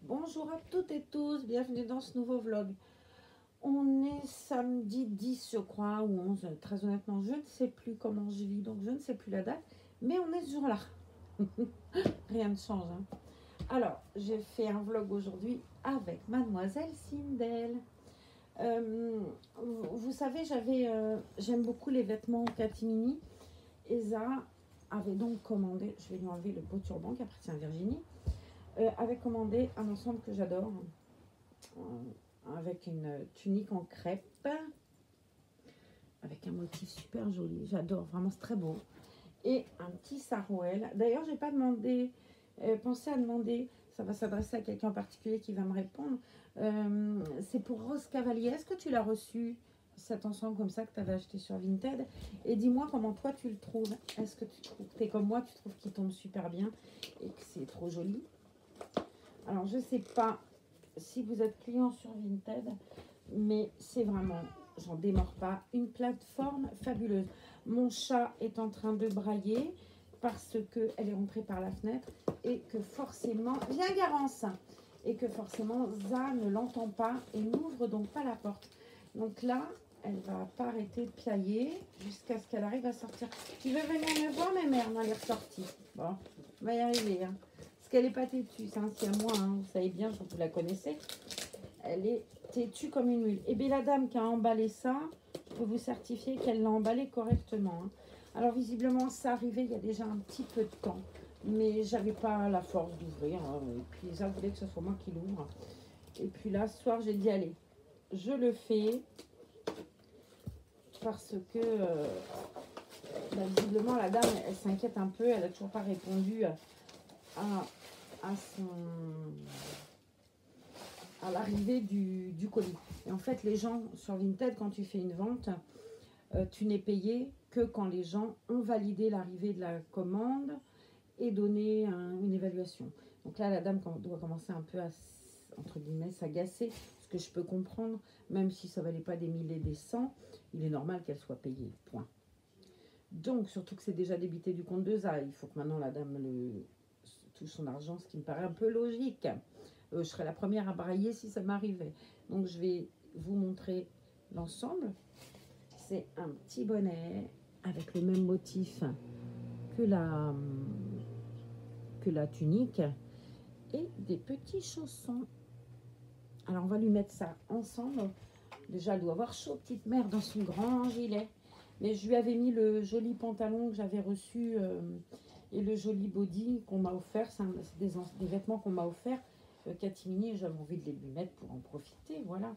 Bonjour à toutes et tous, bienvenue dans ce nouveau vlog. On est samedi 10 je crois, ou 11, très honnêtement je ne sais plus comment je vis, donc je ne sais plus la date, mais on est ce jour-là. Rien ne change. Hein. Alors, j'ai fait un vlog aujourd'hui avec mademoiselle Sindel. Vous savez, j'aime beaucoup les vêtements catimini. Eza avait donc commandé, je vais lui enlever le beau turban qui appartient à Virginie, avait commandé un ensemble que j'adore, avec une tunique en crêpe, avec un motif super joli, j'adore, vraiment c'est très beau, et un petit sarouel. D'ailleurs, j'ai pas demandé, pensé à demander, ça va s'adresser à quelqu'un en particulier qui va me répondre, c'est pour Rose Cavalier, est-ce que tu l'as reçu, cet ensemble comme ça que tu avais acheté sur Vinted, et dis-moi comment toi tu le trouves. Est-ce que tu trouves, t'es comme moi, tu trouves qu'il tombe super bien et que c'est trop joli? Alors je sais pas si vous êtes client sur Vinted, mais c'est vraiment, j'en démords pas, une plateforme fabuleuse. Mon chat est en train de brailler parce qu'elle est rentrée par la fenêtre et que forcément, viens Garance, et que forcément Za ne l'entend pas et n'ouvre donc pas la porte. Donc là, elle va pas arrêter de piailler jusqu'à ce qu'elle arrive à sortir. Tu veux venir me voir, ma mère? Non, elle est ressortie. Bon, on va y arriver. Hein. Parce qu'elle est pas têtue, c'est un siamois, hein, vous savez bien, vous la connaissez. Elle est têtue comme une huile. Et bien la dame qui a emballé ça, je peux vous certifier qu'elle l'a emballé correctement. Hein. Alors visiblement ça arrivait il y a déjà un petit peu de temps. Mais j'avais pas la force d'ouvrir. Hein. Et puis ça voulait que ce soit moi qui l'ouvre. Et puis là, ce soir, j'ai dit allez, je le fais. Parce que visiblement la dame, elle s'inquiète un peu. Elle n'a toujours pas répondu à l'arrivée du colis. Et en fait, les gens sur Vinted, quand tu fais une vente, tu n'es payé que quand les gens ont validé l'arrivée de la commande et donné une évaluation. Donc là, la dame doit commencer un peu à, entre guillemets, s'agacer, ce que je peux comprendre, même si ça ne valait pas des milliers, des cents, il est normal qu'elle soit payée, point. Donc, surtout que c'est déjà débité du compte de ZA, il faut que maintenant la dame touche son argent, ce qui me paraît un peu logique. Je serais la première à brailler si ça m'arrivait. Donc, je vais vous montrer l'ensemble. C'est un petit bonnet avec le même motif que la tunique et des petits chaussons. Alors, on va lui mettre ça ensemble. Déjà, elle doit avoir chaud, petite mère, dans son grand gilet. Mais je lui avais mis le joli pantalon que j'avais reçu et le joli body qu'on m'a offert. C'est des vêtements qu'on m'a offert. Catimini, j'avais envie de les lui mettre pour en profiter, voilà.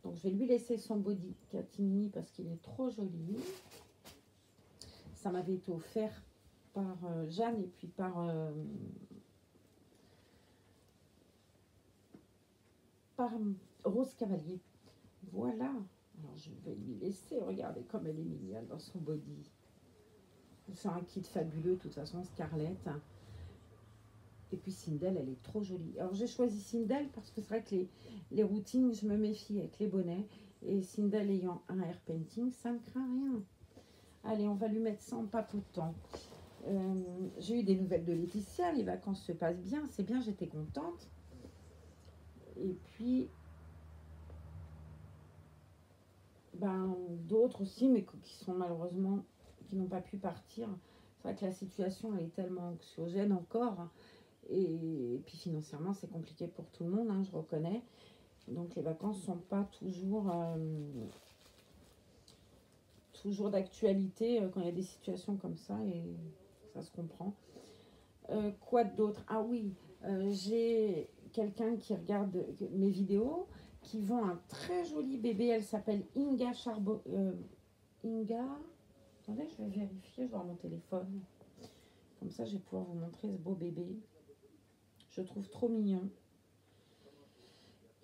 Donc je vais lui laisser son body Catimini parce qu'il est trop joli. Ça m'avait été offert par Jeanne et puis par Rose Cavalier. Voilà. Alors je vais lui laisser, regardez comme elle est mignonne dans son body. C'est un kit fabuleux, de toute façon, Scarlett. Et puis Sindel, elle est trop jolie. Alors j'ai choisi Sindel parce que c'est vrai que les routines, je me méfie avec les bonnets. Et Sindel ayant un air painting, ça ne craint rien. Allez, on va lui mettre ça en papotant. J'ai eu des nouvelles de Laetitia, les vacances se passent bien, c'est bien, j'étais contente. Et puis, d'autres aussi, mais qui sont malheureusement, qui n'ont pas pu partir. C'est vrai que la situation, elle est tellement anxiogène encore. Et puis financièrement, c'est compliqué pour tout le monde, hein, je reconnais. Donc les vacances ne sont pas toujours d'actualité quand il y a des situations comme ça, et ça se comprend. Quoi d'autre? Ah oui, j'ai quelqu'un qui regarde mes vidéos, qui vend un très joli bébé. Elle s'appelle Inga Charbon. Inga, attendez, je vais vérifier, je vais avoir mon téléphone. Comme ça, je vais pouvoir vous montrer ce beau bébé. Je trouve trop mignon.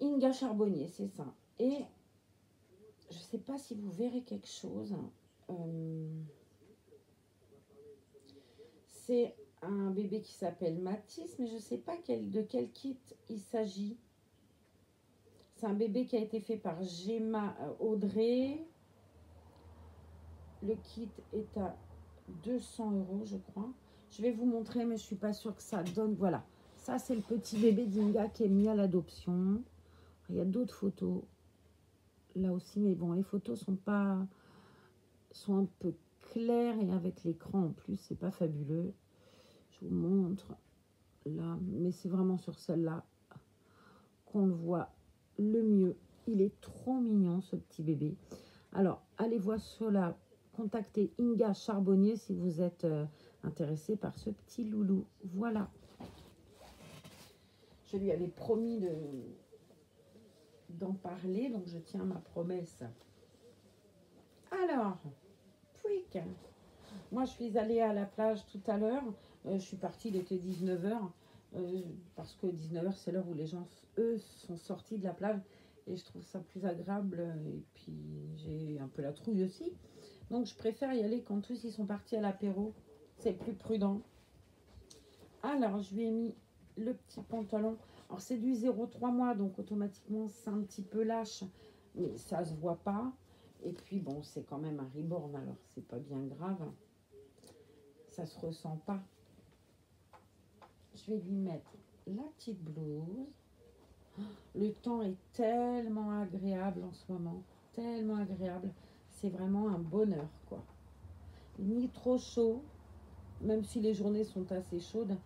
Inga Charbonnier, c'est ça. Et je ne sais pas si vous verrez quelque chose. C'est un bébé qui s'appelle Mathis, mais je ne sais pas de quel kit il s'agit. C'est un bébé qui a été fait par Gemma Audrey. Le kit est à 200 €, je crois. Je vais vous montrer, mais je ne suis pas sûre que ça donne. Voilà, Ça, c'est le petit bébé d'Inga qui est mis à l'adoption. Il y a d'autres photos là aussi, mais bon, les photos sont un peu claires et avec l'écran en plus, c'est pas fabuleux. Je vous montre là, mais c'est vraiment sur celle-là qu'on le voit le mieux. Il est trop mignon, ce petit bébé. Alors, allez voir sur la contactez Inga Charbonnier si vous êtes intéressé par ce petit loulou. Voilà. Je lui avais promis d'en parler, donc je tiens ma promesse. Alors, Pouic. Moi, je suis allée à la plage tout à l'heure. Je suis partie, il était 19h. Parce que 19h, c'est l'heure où les gens, eux, sont sortis de la plage. Et je trouve ça plus agréable. Et puis, j'ai un peu la trouille aussi. Donc, je préfère y aller quand tous ils sont partis à l'apéro. C'est plus prudent. Alors, je lui ai mis le petit pantalon. Alors, c'est du 0,3 mois. Donc, automatiquement, c'est un petit peu lâche. Mais ça se voit pas. Et puis, bon, c'est quand même un Reborn. Alors, c'est pas bien grave. Ça se ressent pas. Je vais lui mettre la petite blouse. Le temps est tellement agréable en ce moment. Tellement agréable. C'est vraiment un bonheur, quoi. Ni trop chaud, même si les journées sont assez chaudes,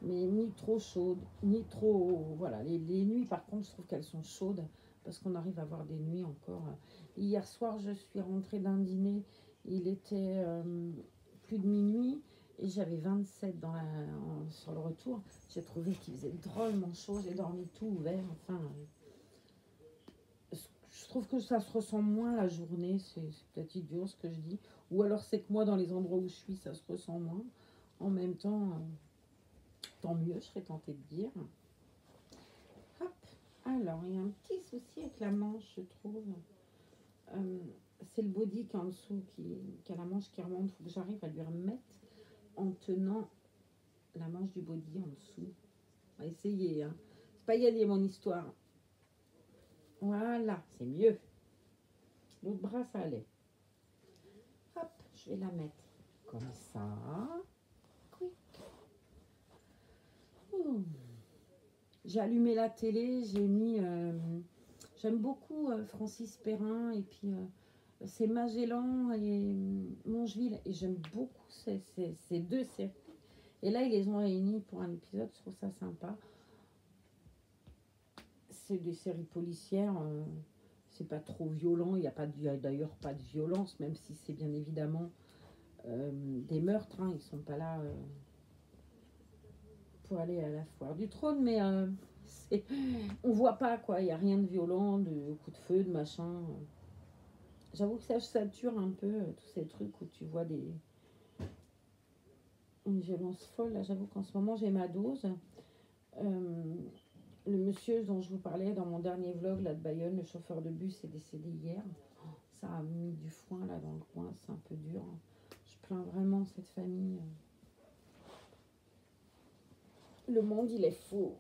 mais ni trop chaudes, ni trop... Voilà, les nuits, par contre, je trouve qu'elles sont chaudes, parce qu'on arrive à avoir des nuits encore. Hier soir, je suis rentrée d'un dîner, il était plus de minuit, et j'avais 27 sur le retour. J'ai trouvé qu'il faisait drôlement chaud, j'ai dormi tout ouvert, enfin... Je trouve que ça se ressent moins la journée, c'est peut-être idiot ce que je dis. Ou alors c'est que moi, dans les endroits où je suis, ça se ressent moins. En même temps, tant mieux, je serais tentée de dire. Hop, alors, il y a un petit souci avec la manche, je trouve. C'est le body qui est en dessous, qui a la manche qui remonte. Il faut que j'arrive à lui remettre en tenant la manche du body en dessous. On va essayer, hein. C'est pas gagné mon histoire. Voilà, c'est mieux. L'autre bras, ça allait. Hop, je vais la mettre comme ça. Quick. J'ai allumé la télé, j'ai mis... j'aime beaucoup Francis Perrin et puis c'est Magellan et Longeville. Et j'aime beaucoup ces deux séries. Et là, ils les ont réunis pour un épisode, je trouve ça sympa. C'est des séries policières, c'est pas trop violent, il n'y a d'ailleurs pas de violence, même si c'est bien évidemment des meurtres, hein, ils sont pas là pour aller à la foire du trône, mais on voit pas quoi, il n'y a rien de violent, de coups de feu, de machin. J'avoue que ça sature un peu tous ces trucs où tu vois une violence folle. Là, j'avoue qu'en ce moment j'ai ma dose. Le monsieur dont je vous parlais dans mon dernier vlog là de Bayonne, le chauffeur de bus, est décédé hier. Ça a mis du foin là dans le coin, c'est un peu dur. Je plains vraiment cette famille. Le monde, il est faux.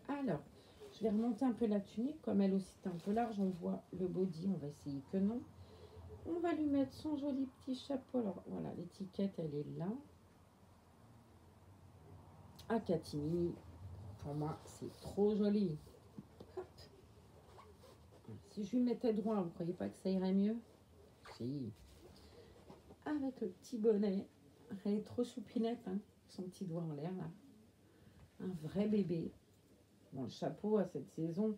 Alors, je vais remonter un peu la tunique, comme elle aussi est un peu large, on voit le body, on va essayer que non. On va lui mettre son joli petit chapeau. Alors voilà, l'étiquette, elle est là. À Catini, pour moi, c'est trop joli. Hop. Si je lui mettais droit, vous ne croyez pas que ça irait mieux? Si. Avec le petit bonnet. Elle est trop choupinette, hein, son petit doigt en l'air, là. Un vrai bébé. Bon, le chapeau à cette saison,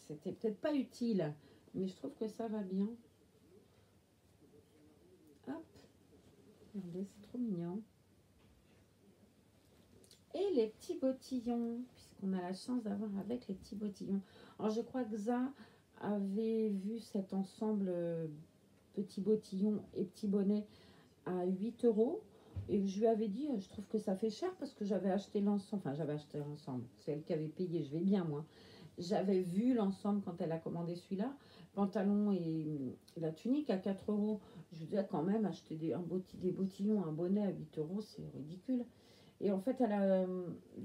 c'était peut-être pas utile, mais je trouve que ça va bien. Hop. Regardez, c'est trop mignon. Et les petits bottillons, puisqu'on a la chance d'avoir avec les petits bottillons. Alors, je crois que Xa avait vu cet ensemble petits bottillons et petits bonnets à 8 €. Et je lui avais dit, je trouve que ça fait cher parce que j'avais acheté l'ensemble. Enfin, j'avais acheté l'ensemble. C'est elle qui avait payé, je vais bien moi. J'avais vu l'ensemble quand elle a commandé celui-là. Pantalon et la tunique à 4 €. Je lui disais quand même, acheter des bottillons, un bonnet à 8 €, c'est ridicule. Et en fait,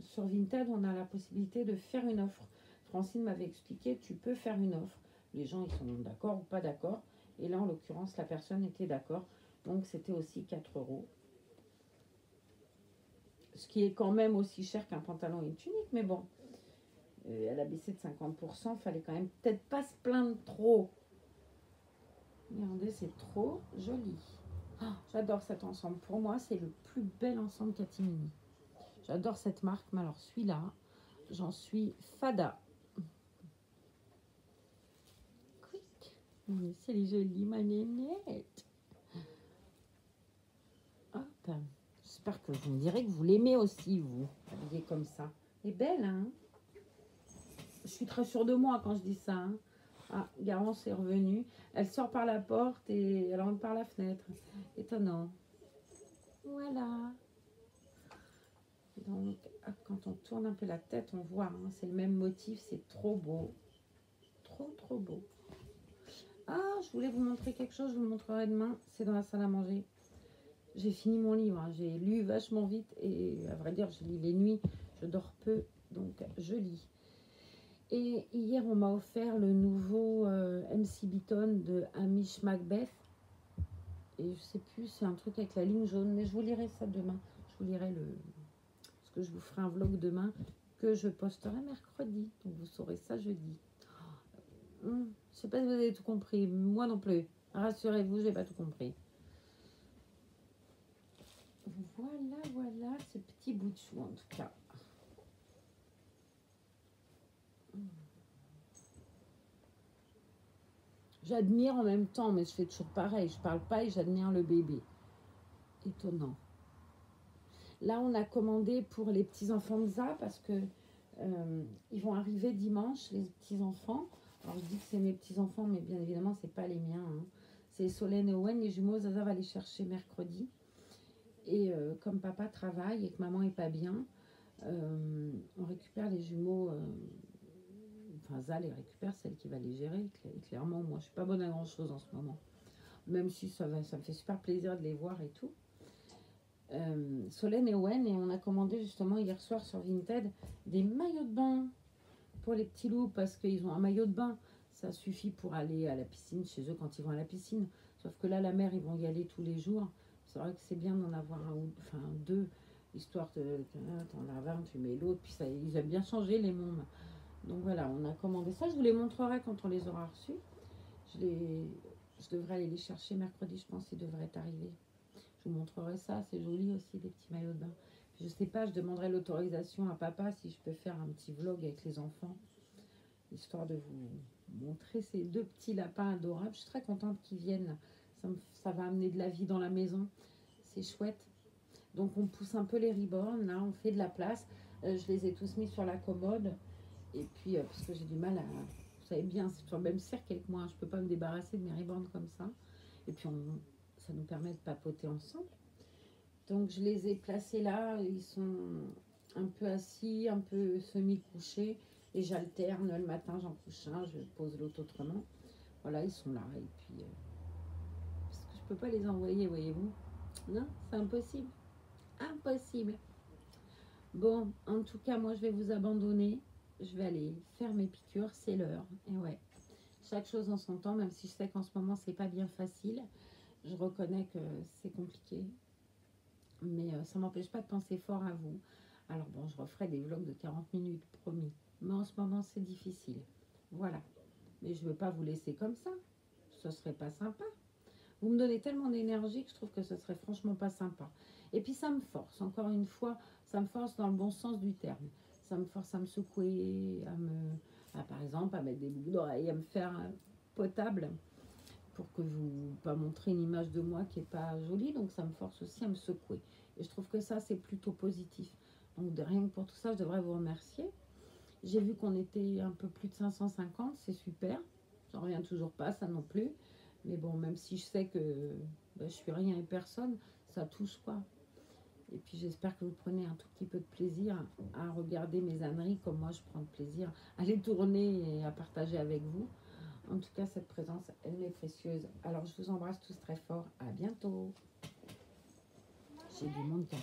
sur Vinted, on a la possibilité de faire une offre. Francine m'avait expliqué, tu peux faire une offre. Les gens, ils sont d'accord ou pas d'accord. Et là, en l'occurrence, la personne était d'accord. Donc, c'était aussi 4 €. Ce qui est quand même aussi cher qu'un pantalon et une tunique, mais bon. Elle a baissé de 50%, fallait quand même peut-être pas se plaindre trop. Regardez, c'est trop joli. Oh, j'adore cet ensemble. Pour moi, c'est le plus bel ensemble Catimini. J'adore cette marque, mais alors celui-là, j'en suis fada. C'est les jolies, ma nénette. Hop. J'espère que vous me direz que vous l'aimez aussi, vous. Habillée comme ça. Elle est belle, hein? Je suis très sûre de moi quand je dis ça. Hein. Ah, Garance est revenue. Elle sort par la porte et elle rentre par la fenêtre. Étonnant. Voilà. Donc, quand on tourne un peu la tête, on voit. Hein, c'est le même motif. C'est trop beau. Trop, trop beau. Ah, je voulais vous montrer quelque chose. Je vous le montrerai demain. C'est dans la salle à manger. J'ai fini mon livre. Hein. J'ai lu vachement vite. Et à vrai dire, je lis les nuits. Je dors peu. Donc, je lis. Et hier, on m'a offert le nouveau MC Beaton de Hamish Macbeth. Et je sais plus, c'est un truc avec la ligne jaune. Mais je vous lirai ça demain. Je vous lirai parce que je vous ferai un vlog demain que je posterai mercredi. Donc vous saurez ça jeudi. Je sais pas si vous avez tout compris. Moi non plus. Rassurez-vous, j'ai pas tout compris. Voilà ce petit bout de chou en tout cas. J'admire en même temps, mais je fais toujours pareil. Je parle pas et j'admire le bébé. Étonnant. Là, on a commandé pour les petits-enfants de ZA parce que ils vont arriver dimanche, les petits-enfants. Alors, je dis que c'est mes petits-enfants, mais bien évidemment, c'est pas les miens. Hein. C'est Solène et Owen, les jumeaux. Zaza va les chercher mercredi. Et comme papa travaille et que maman est pas bien, on récupère les jumeaux. Enfin, Zaza les récupère, celle qui va les gérer. Clairement, moi, je suis pas bonne à grand-chose en ce moment. Même si ça me fait super plaisir de les voir et tout. Solène et Owen, et on a commandé justement hier soir sur Vinted des maillots de bain pour les petits loups parce qu'ils ont un maillot de bain, ça suffit pour aller à la piscine chez eux quand ils vont à la piscine, sauf que là la mer ils vont y aller tous les jours. C'est vrai que c'est bien d'en avoir deux, histoire de t'en laves un, tu mets l'autre, puis ça, ils aiment bien changer les mômes. Donc voilà, on a commandé ça, je vous les montrerai quand on les aura reçus. Je devrais aller les chercher mercredi, je pense qu'ils devraient être arrivés. Je vous montrerai ça, c'est joli aussi, des petits maillots de bain. Je sais pas, je demanderai l'autorisation à papa si je peux faire un petit vlog avec les enfants, histoire de vous montrer ces deux petits lapins adorables. Je suis très contente qu'ils viennent, ça va amener de la vie dans la maison, c'est chouette. Donc on pousse un peu les ribornes, là on fait de la place. Je les ai tous mis sur la commode, et puis parce que j'ai du mal à... Vous savez bien, c'est sur le même cercle avec moi, je peux pas me débarrasser de mes ribornes comme ça. Et puis ça nous permet de papoter ensemble. Donc je les ai placés là, ils sont un peu assis, un peu semi-couchés, et j'alterne le matin, j'en couche un, je pose l'autre autrement. Voilà, ils sont là, et puis parce que je peux pas les envoyer, voyez-vous. Non, c'est impossible. Impossible. Bon, en tout cas, moi je vais vous abandonner. Je vais aller faire mes piqûres, c'est l'heure. Et ouais, chaque chose en son temps, même si je sais qu'en ce moment c'est pas bien facile. Je reconnais que c'est compliqué. Mais ça ne m'empêche pas de penser fort à vous. Alors bon, je referai des vlogs de 40 minutes, promis. Mais en ce moment, c'est difficile. Voilà. Mais je ne veux pas vous laisser comme ça. Ce serait pas sympa. Vous me donnez tellement d'énergie que je trouve que ce serait franchement pas sympa. Et puis ça me force, encore une fois, ça me force dans le bon sens du terme. Ça me force à me secouer, par exemple, à mettre des boucles d'oreilles, à me faire potable pour que vous pas montrer une image de moi qui est pas jolie, donc ça me force aussi à me secouer. Et je trouve que ça, c'est plutôt positif. Donc de rien que pour tout ça, je devrais vous remercier. J'ai vu qu'on était un peu plus de 550, c'est super. J'en reviens toujours pas, ça non plus. Mais bon, même si je sais que je suis rien et personne, ça touche quoi. Et puis j'espère que vous prenez un tout petit peu de plaisir à regarder mes âneries comme moi je prends de plaisir à les tourner et à partager avec vous. En tout cas, cette présence, elle m'est précieuse. Alors, je vous embrasse tous très fort. À bientôt. J'ai du monde qui